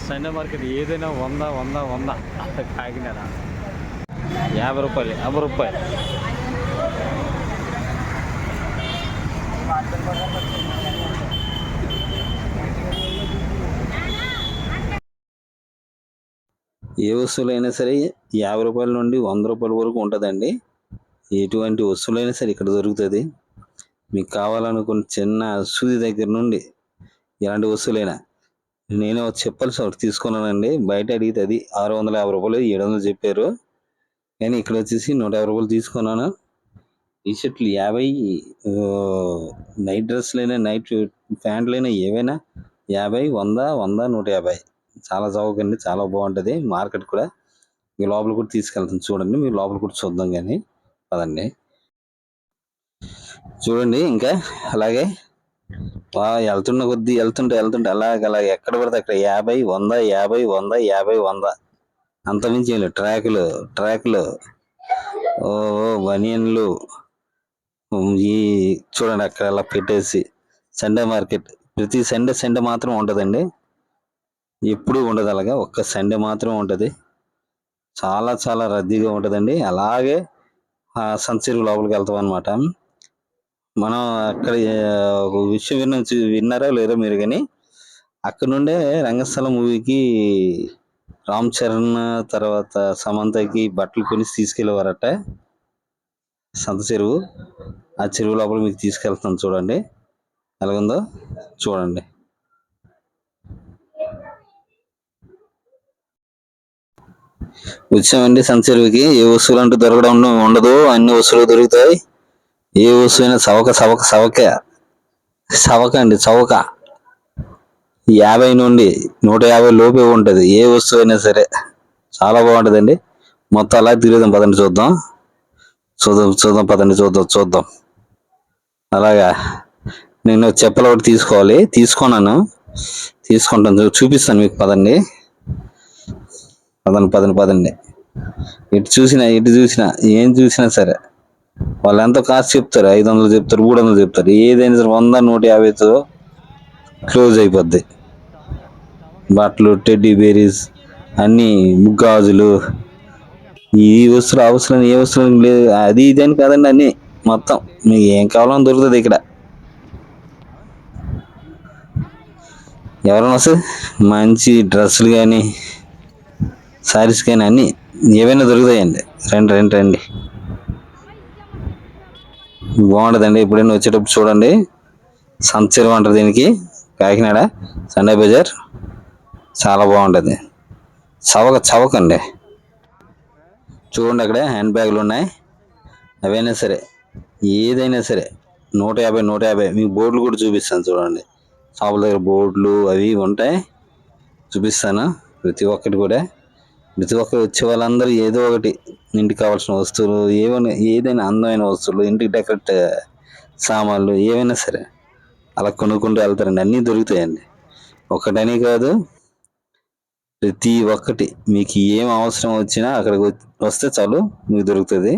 Sunday market ఏదైనా 100 100 100 కాకినాడ 50 రూపాయలు 50 రూపాయలు. ఏ వస్తువులైనా సరే 50 రూపాయల నుండి 100 రూపాయల వరకు ఉంటుందండి. ఎటువంటి వస్తువులైనా సరే ఇక్కడ దొరుకుతుంది. మీకు కావాలనుకున్న చిన్న సూది దగ్గర నుండి ఎలాంటి వస్తువులైనా. నేను చెప్పాల్సి ఒకటి తీసుకున్నానండి. బయట అడిగితే అది 650 రూపాయలు 700 చెప్పారు. కానీ ఇక్కడ వచ్చేసి 150 రూపాయలు తీసుకున్నాను. టీ షర్ట్లు 50, నైట్ డ్రెస్సులైనా నైట్ ప్యాంట్లైనా ఏవైనా 50, 100, 100, 150. చాలా చౌకండి, చాలా బాగుంటుంది మార్కెట్ కూడా. మీ లోపల కూడా తీసుకెళ్తాను చూడండి. మీరు లోపల కూడా చూద్దాం కానీ పదండి. చూడండి ఇంకా అలాగే వెళ్తున్న కొద్దీ వెళ్తుంటే అలాగే ఎక్కడ పడితే అక్కడ 50, 100, 50, 100, 50, 100 అంతమించి ట్రాకులు ఓ బనియన్లు ఈ చూడండి అక్కడ అలా పెట్టేసి. సండే మార్కెట్ ప్రతి సండే మాత్రం ఉంటుందండి. ఎప్పుడూ ఉండదు అలాగా, ఒక్క సండే మాత్రం ఉంటుంది. చాలా చాలా రద్దీగా ఉంటుందండి. అలాగే సంతచెరువు లోపలికి వెళ్తాం అనమాట. మనం అక్కడ ఒక విషయం విన్నారా లేదో మీరు, కానీ అక్కడ నుండే రంగస్థలం మూవీకి రామ్ చరణ్ తర్వాత సమంతకి బట్టలు కొని తీసుకెళ్ళేవారట సంత చెరువు. ఆ చెరువు లోపల మీకు తీసుకెళ్తాను చూడండి ఎలాగుందో చూడండి. వచ్చామండి సంత చెరువుకి. ఏ వస్తువులు అంటూ దొరకడం ఉండదు, అన్ని వస్తువులు దొరుకుతాయి. ఏ వస్తువైనా చవక అండి, చవక 50 నుండి 150 లోపే ఉంటుంది. ఏ వస్తువు అయినా సరే చాలా బాగుంటుందండి. మొత్తం అలా తిరుగుదాం పదండి, చూద్దాం పదండి, చూద్దాం. అలాగా నేను చెప్పలు ఒకటి తీసుకున్నాను, తీసుకుంటాను, చూపిస్తాను మీకు. పదండి. ఎటు చూసినా ఏం చూసినా సరే వాళ్ళు ఎంతో కాస్ట్ చెప్తారు. 500 చెప్తారు, 300 చెప్తారు. ఏదైనా సరే 100, 150తో క్లోజ్ అయిపోద్ది. బట్టలు, టెడ్డీ బేరీస్, అన్ని గాజులు, ఈ వస్తువులు అవసరం ఏ వస్తువులు లేదు. అది ఇది అని కాదండి, అన్ని మొత్తం మీకు ఏం కావాలని దొరుకుతుంది ఇక్కడ. ఎవరైనా వస్తే మంచి డ్రెస్సులు కానీ శారీస్ కానీ అన్నీ ఏవైనా దొరుకుతాయండి. రండి. బాగుంటుందండి. ఎప్పుడైనా వచ్చేటప్పుడు చూడండి. సంత చెరువు అంటారు దీనికి, కాకినాడ సండే బజార్. చాలా బాగుంటుంది, చవకండి. చూడండి అక్కడ హ్యాండ్ బ్యాగులు ఉన్నాయి. అవైనా సరే ఏదైనా సరే 150 మీకు బోర్డులు కూడా చూపిస్తాను చూడండి. షాపుల దగ్గర బోర్డులు అవి ఉంటాయి, చూపిస్తాను. ప్రతి ఒక్కరు వచ్చే వాళ్ళందరూ ఏదో ఒకటి ఇంటికి కావాల్సిన వస్తువులు ఏదైనా అందమైన వస్తువులు, ఇంటికి డెకరేట్ సామాన్లు ఏవైనా సరే అలా కొనుక్కుంటూ వెళ్తారండి. అన్నీ దొరుకుతాయండి. ఒకటని కాదు, ప్రతి ఒక్కటి మీకు ఏం అవసరం వచ్చినా అక్కడికి వస్తే చాలు మీకు దొరుకుతుంది.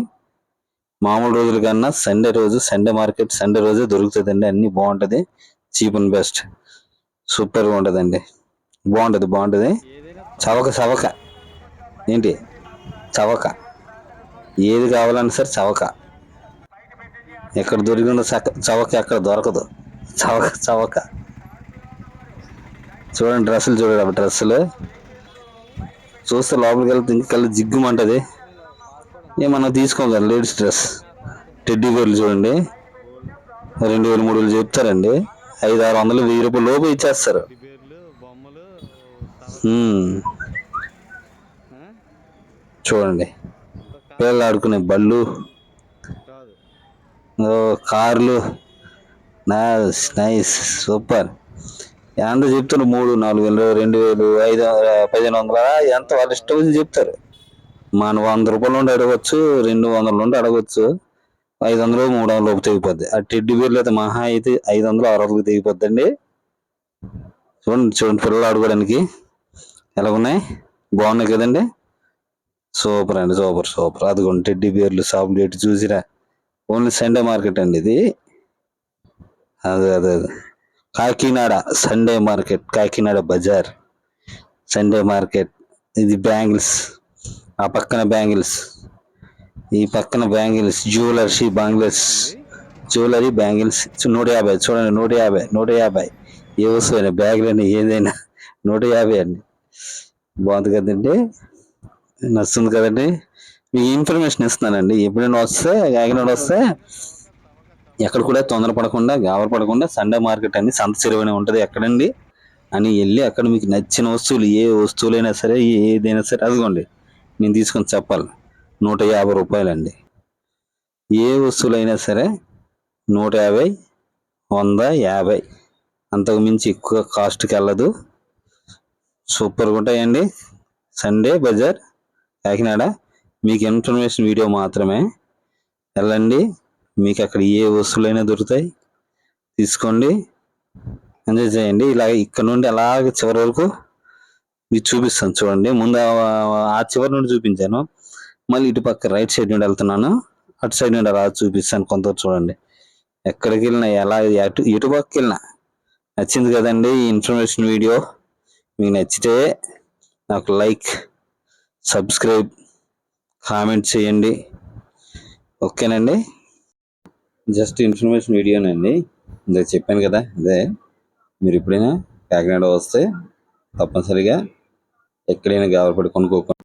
మామూలు రోజుల కన్నా సండే మార్కెట్ సండే రోజే దొరుకుతుందండి. అన్నీ బాగుంటుంది, చీప్ అండ్ బెస్ట్, సూపర్గా ఉంటుందండి. బాగుంటుంది. చవక ఏంటి, చవక ఏది కావాలన్నా సరే చవక. ఎక్కడ దొరికిందో చవక ఎక్కడ దొరకదు. చవక. చూడండి డ్రెస్సులు చూస్తే లోపలికి వెళ్తే ఇంకల్లా జిగ్గుమంటది. ఏమన్నా తీసుకోగలరు. లేడీస్ డ్రెస్ టెడ్డీ బేర్లు చూడండి, 2000, 3000 చెప్తారండి. 500, 600, 1000 రూపాయలు లోపు ఇచ్చేస్తారు. చూడండి పిల్లలు ఆడుకునే బళ్ళు, కార్లు, నైస్ సూపర్. ఎంత చెప్తారు? 3,000, 4,000, 2,000, 500, 1,500 ఎంత వాళ్ళు ఇష్టం వచ్చి చెప్తారు. మనం 100 రూపాయల నుండి అడగవచ్చు, 200 నుండి అడగవచ్చు, 500, 300 లోపు తెగిపోద్ది. ఆ టెడ్డీ బేర్లు అయితే మహా అయితే 500, 600 తెగిపోద్దండి. చూడండి పిల్లలు ఆడుకోవడానికి ఎలా ఉన్నాయి, బాగున్నాయి కదండి. సూపర్ అండి, సూపర్. అదిగోండి టెడ్డీ బేర్లు షాపులు ఎటు చూసిరా ఓన్లీ సండే మార్కెట్ అండి ఇది. అదే కాకినాడ సండే మార్కెట్, కాకినాడ బజార్ సండే మార్కెట్. ఇది బ్యాంగిల్స్, ఆ పక్కన బ్యాంగిల్స్, ఈ పక్కన బ్యాంగిల్స్, జ్యువెలరీ బ్యాంగిల్స్ 150 చూడండి. 150 ఏ వస్తువు బ్యాగులని ఏదైనా 150 అండి. బాగుంది కదండి, నచ్చుతుంది కదండి. మీకు ఇన్ఫర్మేషన్ ఇస్తున్నానండి. ఎప్పుడైనా వస్తే కాకినాడ వస్తే ఎక్కడ కూడా తొందరపడకుండా గాబర పడకుండా సండే మార్కెట్ అని సంత చెరువు ఉంటుంది ఎక్కడండి అని వెళ్ళి అక్కడ మీకు నచ్చిన వస్తువులు ఏ వస్తువులైనా సరే ఏదైనా సరే అదిగోండి నేను తీసుకొని చెప్పాలి. 150 రూపాయలండి. ఏ వస్తువులైనా సరే 150, 100, 50 అంతకు మించి ఎక్కువ కాస్ట్కి వెళ్ళదు. సూపర్గా ఉంటాయండి. సండే బజార్ కాకినాడ. మీకు ఇన్ఫర్మేషన్ వీడియో మాత్రమే. వెళ్ళండి, మీకు అక్కడ ఏ వస్తువులైనా దొరుకుతాయి, తీసుకోండి, ఎంజాయ్ చేయండి. ఇలా ఇక్కడ నుండి అలాగే చివరి వరకు మీకు చూపిస్తాను చూడండి. ముందు ఆ చివరి నుండి చూపించాను, మళ్ళీ ఇటు పక్క రైట్ సైడ్ నుండి వెళ్తున్నాను, అటు సైడ్ నుండి అలా చూపిస్తాను కొంత చూడండి. ఎక్కడికి వెళ్ళినా ఎలా ఎటు పక్కకి వెళ్ళినా నచ్చింది కదండి ఈ ఇన్ఫర్మేషన్ వీడియో. మీకు నచ్చితే నాకు లైక్, సబ్స్క్రైబ్, కామెంట్ చేయండి. ఓకేనండి. జస్ట్ ఇన్ఫర్మేషన్ వీడియోనండి. ఇందాక చెప్పాను కదా, అదే మీరు ఎప్పుడైనా కాకినాడ వస్తే తప్పనిసరిగా ఎక్కడైనా గాబరపడి కొనుక్కోకండి.